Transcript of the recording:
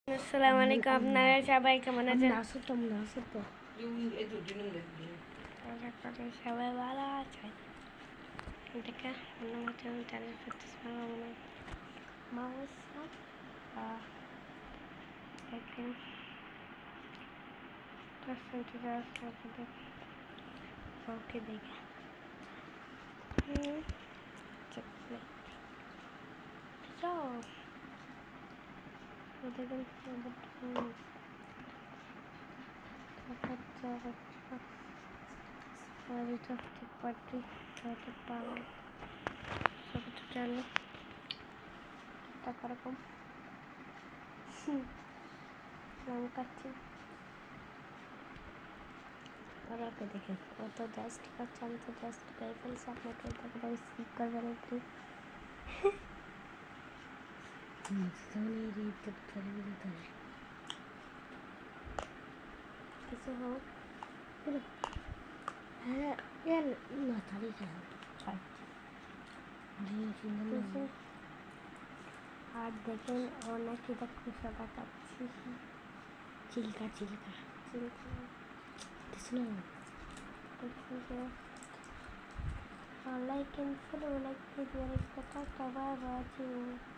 আসসালামু আলাইকুম, আপনারা সবাই কেমন আছেন? আশা করি সবাই ভালো আছেন। দেখে মনে হচ্ছে আমি চ্যানেল করতেছি মাউস দেখেন ওকে দেখে দেখেন পার্টি হতে পারে রকম কাটছি ওকে দেখেন ও তো 10 টাকা আমি তো 10 টাকায় ফেলছি। আপনাকে দেখে স্কিপ করবেন একটু। কিছু হোক হ্যাঁ না তারই আর দেখেন ও নাকি দেখুন সদা কাটছি চিল্কা চিল্কা চিল্কা কিছু না দেখছি যে like and follow like video is the talk about you